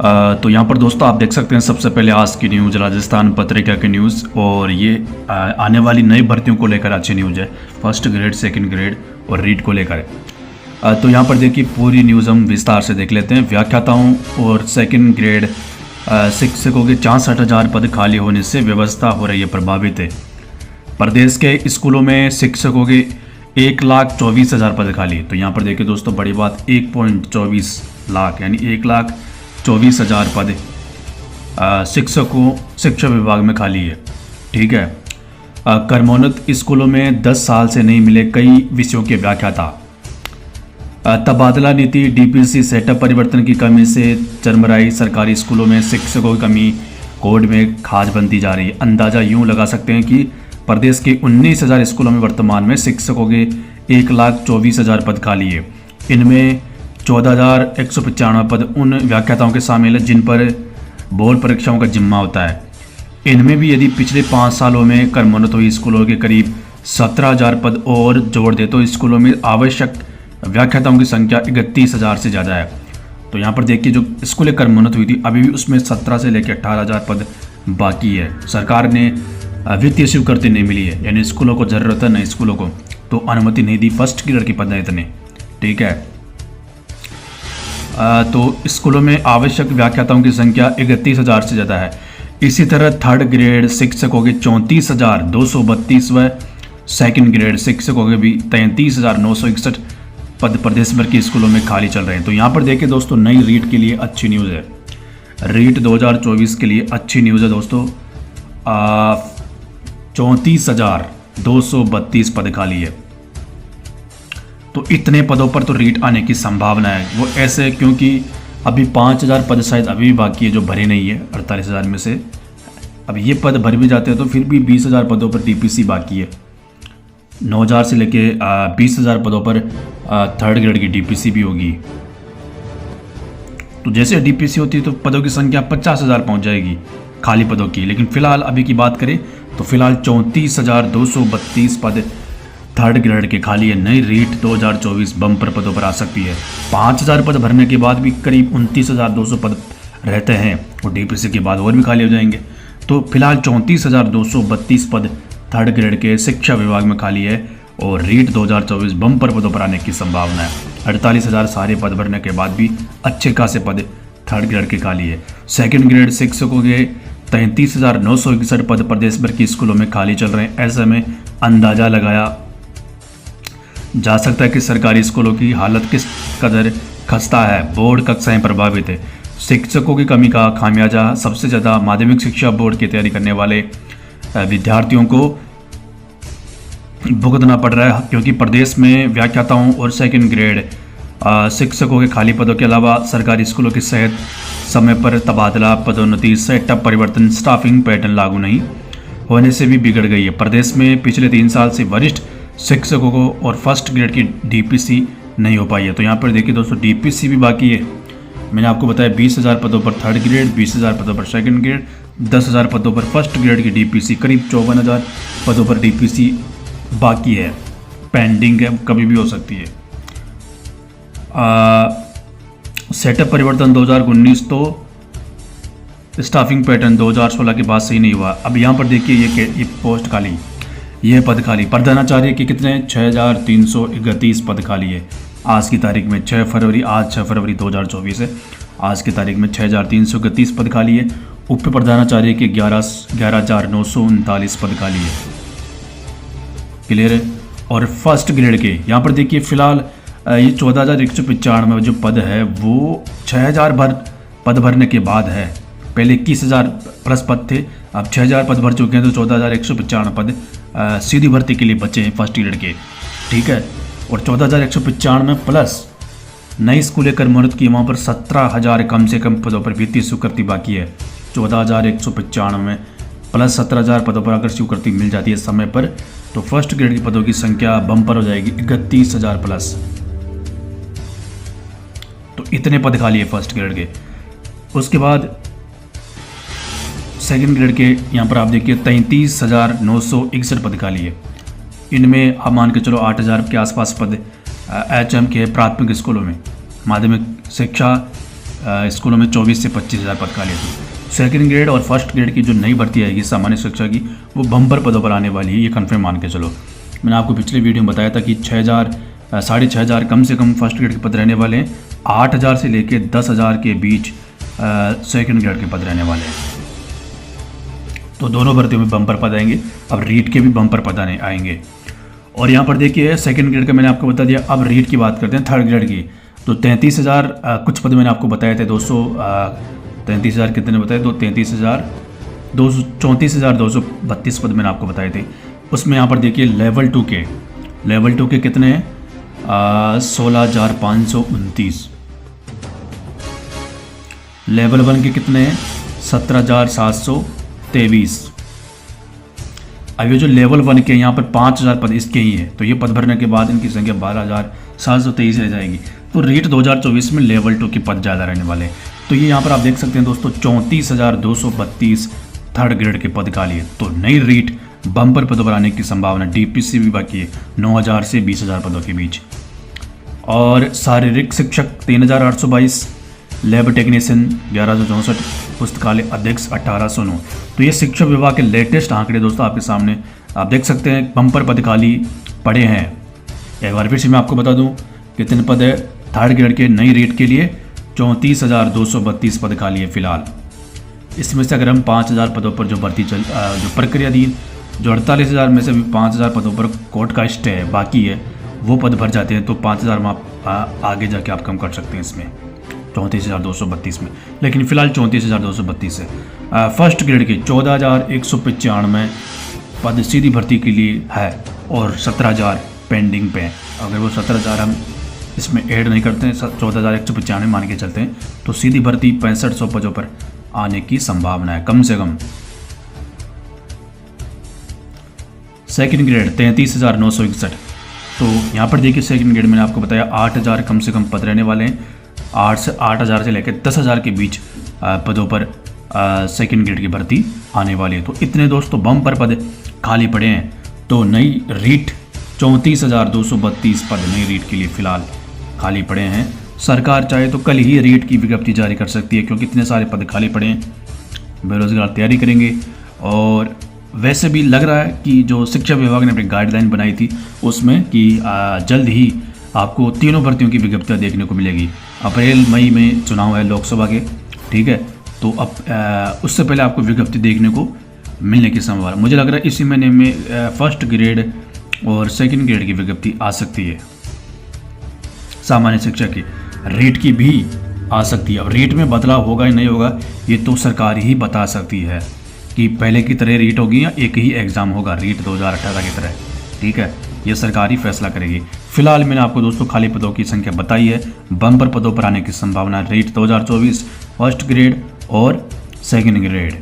तो यहाँ पर दोस्तों आप देख सकते हैं सबसे पहले आज की न्यूज़ राजस्थान पत्रिका की न्यूज़, और ये आने वाली नई भर्तियों को लेकर अच्छी न्यूज़ है। फर्स्ट ग्रेड, सेकंड ग्रेड और रीट को लेकर है। तो यहाँ पर देखिए पूरी न्यूज़ हम विस्तार से देख लेते हैं। व्याख्याताओं और सेकंड ग्रेड शिक्षकों के 64,000 पद खाली होने से व्यवस्था हो रही है प्रभावित है। प्रदेश के स्कूलों में शिक्षकों के 1,24,000 पद खाली। तो यहाँ पर देखिए दोस्तों बड़ी बात, 1.24 लाख यानी 1,24,000 पद शिक्षा विभाग में खाली है। ठीक है। कर्मोन्नत स्कूलों में 10 साल से नहीं मिले कई विषयों के व्याख्याता। तबादला नीति, डीपीसी सेटअप परिवर्तन की कमी से चरमराई सरकारी स्कूलों में शिक्षकों की कमी कोड में खाज बनती जा रही है। अंदाजा यूं लगा सकते हैं कि प्रदेश के 19,000 स्कूलों में वर्तमान में शिक्षकों के 1,24,000 पद खाली है। इनमें 14,195 पद उन व्याख्याताओं के शामिल है जिन पर बोर्ड परीक्षाओं का जिम्मा होता है। इनमें भी यदि पिछले 5 सालों में कर्मोन्नत हुई स्कूलों के करीब 17,000 पद और जोड़ दे तो स्कूलों में आवश्यक व्याख्याताओं की संख्या 31,000 से ज़्यादा है। तो यहाँ पर देखिए जो स्कूलें कर्मोन्नत हुई थी अभी भी उसमें 17 से लेकर 18,000 पद बाकी है। सरकार ने वित्तीय स्वीकृति नहीं मिली है, यानी स्कूलों को ज़रूरत है नए स्कूलों को तो अनुमति नहीं दी। फर्स्ट ग्रेड की पद है इतने। ठीक है। तो स्कूलों में आवश्यक व्याख्याताओं की संख्या 31,000 से ज़्यादा है। इसी तरह थर्ड ग्रेड शिक्षकों के 34,232 व सेकंड ग्रेड शिक्षकों के भी 33,961 पद प्रदेश भर के स्कूलों में खाली चल रहे हैं। तो यहाँ पर देखिए दोस्तों नई रीट के लिए अच्छी न्यूज़ है। रीट 2024 के लिए अच्छी न्यूज़ है दोस्तों। 34,232 पद खाली है। तो इतने पदों पर तो रीट आने की संभावना है। वो ऐसे क्योंकि अभी 5,000 पद शायद अभी भी बाकी है जो भरे नहीं है 48,000 में से। अब ये पद भर भी जाते हैं तो फिर भी 20,000 पदों पर डीपीसी बाकी है। 9,000 से लेके 20,000 पदों पर थर्ड ग्रेड की डीपीसी भी होगी। तो जैसे डीपीसी होती है तो पदों की संख्या 50,000 पहुंच जाएगी खाली पदों की। लेकिन फिलहाल अभी की बात करें तो फिलहाल 34,232 पद थर्ड ग्रेड के खाली है। नई रीट 2024 बम्पर पदों पर आ सकती है। 5,000 पद भरने के बाद भी करीब 29,200 पद रहते हैं और डीपीसी के बाद और भी खाली हो जाएंगे। तो फिलहाल 34,232 पद थर्ड ग्रेड के शिक्षा विभाग में खाली है और रीट 2024 बम्पर पदों पर आने की संभावना है। 48,000 सारे पद भरने के बाद भी अच्छे खासे पद थर्ड ग्रेड के खाली है। सेकंड ग्रेड शिक्षकों के 33,961 पद प्रदेश भर के स्कूलों में खाली चल रहे हैं। ऐसे में अंदाजा लगाया जा सकता है कि सरकारी स्कूलों की हालत किस कदर खस्ता है। बोर्ड कक्षाएं प्रभावित है। शिक्षकों की कमी का खामियाजा सबसे ज़्यादा माध्यमिक शिक्षा बोर्ड की तैयारी करने वाले विद्यार्थियों को भुगतना पड़ रहा है, क्योंकि प्रदेश में व्याख्याताओं और सेकंड ग्रेड शिक्षकों के खाली पदों के अलावा सरकारी स्कूलों की सेहत समय पर तबादला, पदोन्नति, सेटअप परिवर्तन, स्टाफिंग पैटर्न लागू नहीं होने से भी बिगड़ गई है। प्रदेश में पिछले 3 साल से वरिष्ठ शिक्षकों को और फर्स्ट ग्रेड की डीपीसी नहीं हो पाई है। तो यहाँ पर देखिए दोस्तों डीपीसी भी बाकी है। मैंने आपको बताया 20,000 पदों पर थर्ड ग्रेड, 20,000 पदों पर सेकंड ग्रेड, 10,000 पदों पर फर्स्ट ग्रेड की डीपीसी, करीब 54,000 पदों पर डीपीसी बाकी है, पेंडिंग है, कभी भी हो सकती है। सेटअप परिवर्तन 2019 तो स्टाफिंग पैटर्न 2016 के बाद सही नहीं हुआ। अब यहाँ पर देखिए ये पोस्ट खाली, ये पद खाली। प्रधानाचार्य के कितने 6,331 पद खाली है आज की तारीख में 6 फरवरी। आज 6 फरवरी 2024 है। आज की तारीख में 6,331 पद खाली है। उप प्रधानाचार्य के 11,939 पद खाली है। क्लियर है। और फर्स्ट ग्रेड के यहाँ पर देखिए फिलहाल ये 14,195 जो पद है वो 6,000 पद भरने के बाद है। पहले 21,000 प्लस पद थे, अब 6,000 पद भर चुके हैं तो 14,195 पद सीधी भर्ती के लिए बचे हैं फर्स्ट ग्रेड के। ठीक है। और 14,195 प्लस नई स्कूलें कर्मोन्नत की, वहाँ पर 17,000 कम से कम पदों पर वित्तीय स्वीकृति बाकी है। 14,195 प्लस 17,000 पदों पर अगर स्वीकृति मिल जाती है समय पर तो फर्स्ट ग्रेड के पदों की संख्या बम्पर हो जाएगी 31,000 प्लस। तो इतने पद खाली है फर्स्ट ग्रेड के। उसके बाद सेकंड ग्रेड के यहाँ पर आप देखिए 33,961 पद खाली है। इनमें आप मान के चलो 8,000 के आसपास पद HM के प्राथमिक स्कूलों में, माध्यमिक शिक्षा स्कूलों में 24 से 25,000 पद खाली थे। सेकंड ग्रेड और फर्स्ट ग्रेड की जो नई भर्ती आएगी सामान्य शिक्षा की, वो बम्पर पदों पर आने वाली है, ये कन्फर्म मान के चलो। मैंने आपको पिछले वीडियो में बताया था कि 6,000 कम से कम फर्स्ट ग्रेड के पद रहने वाले हैं, 8,000 से लेकर 10,000 के बीच सेकंड ग्रेड के पद रहने वाले हैं। तो दोनों भर्तियों में बम्पर पद आएंगे। अब रीट के भी बम्पर पद आएंगे। और यहाँ पर देखिए सेकंड ग्रेड का मैंने आपको बता दिया। अब रीट की बात करते हैं थर्ड ग्रेड की। तो 33,000 कुछ पद मैंने आपको बताए थे, 33,000 कितने बताए, तो 34,232 पद मैंने आपको बताए थे। उसमें यहाँ पर देखिए लेवल टू के कितने हैं, 16,529। लेवल वन के कितने हैं, 17,723। अब ये जो लेवल वन के यहाँ पर 5,000 पद इसके ही है, तो ये पद भरने के बाद इनकी संख्या 12,723 रह जाएगी। तो रीट 2024 में लेवल टू के पद ज़्यादा रहने वाले हैं। तो ये यहाँ पर आप देख सकते हैं दोस्तों, 34,232 थर्ड ग्रेड के पद खाली है। तो नई रीट बम्पर पदों पर आने की संभावना, डीपीसी भी बाकी है 9,000 से 20,000 पदों के बीच। और शारीरिक शिक्षक 3,822, लैब टेक्नीशियन 1,164, पुस्तकालय अध्यक्ष 1,809। तो ये शिक्षा विभाग के लेटेस्ट आंकड़े दोस्तों आपके सामने आप देख सकते हैं। बम्पर पद खाली पड़े हैं। एक बार फिर से मैं आपको बता दूं कितने पद है थर्ड ग्रेड के नई रेट के लिए, 34,232 पद खाली है फिलहाल। इसमें से अगर हम 5,000 पदों पर जो भर्ती जो प्रक्रियाधीन, जो 48,000 में से भी 5,000 पदों पर कोर्ट का स्टे है बाकी है, वो पद भर जाते हैं तो 5,000 में आप आगे जाके आप कम कर सकते हैं इसमें 34,232 में। लेकिन फिलहाल 34,232 है। फर्स्ट ग्रेड के 14,195 पद सीधी भर्ती के लिए है और 17,000 पेंडिंग पे हैं। अगर वो 17,000 हम इसमें ऐड नहीं करते हैं, 14,195 मान के चलते हैं, तो सीधी भर्ती 6500 पदों पर आने की संभावना है कम से कम। Second grade 33,961। तो यहाँ पर देखिए सेकंड ग्रेड मैंने आपको बताया 8,000 कम से कम पद रहने वाले हैं। 8,000 से लेकर 10,000 के बीच पदों पर सेकंड ग्रेड की भर्ती आने वाली है। तो इतने दोस्तों बम्पर पद खाली पड़े हैं। तो नई रीट 34,232 पद नई रीट के लिए फिलहाल खाली पड़े हैं। सरकार चाहे तो कल ही रीट की विज्ञप्ति जारी कर सकती है, क्योंकि इतने सारे पद खाली पड़े हैं। बेरोजगार तैयारी करेंगे। और वैसे भी लग रहा है कि जो शिक्षा विभाग ने अपनी गाइडलाइन बनाई थी उसमें कि जल्द ही आपको तीनों भर्तियों की विज्ञप्तियाँ देखने को मिलेगी। अप्रैल मई में चुनाव है लोकसभा के, ठीक है, तो अब उससे पहले आपको विज्ञप्ति देखने को मिलने की संभावना, मुझे लग रहा है इसी महीने में फर्स्ट ग्रेड और सेकंड ग्रेड की विज्ञप्ति आ सकती है। सामान्य शिक्षा की रेट की भी आ सकती है। अब रेट में बदलाव होगा या नहीं होगा ये तो सरकार ही बता सकती है कि पहले की तरह रेट होगी या एक ही एग्ज़ाम होगा रेट 2018 की तरह, ठीक है, ये सरकार ही फैसला करेगी। फिलहाल मैंने आपको दोस्तों खाली पदों की संख्या बताई है। बम्पर पदों पर आने की संभावना रेट 2024 फर्स्ट ग्रेड और सेकंड ग्रेड।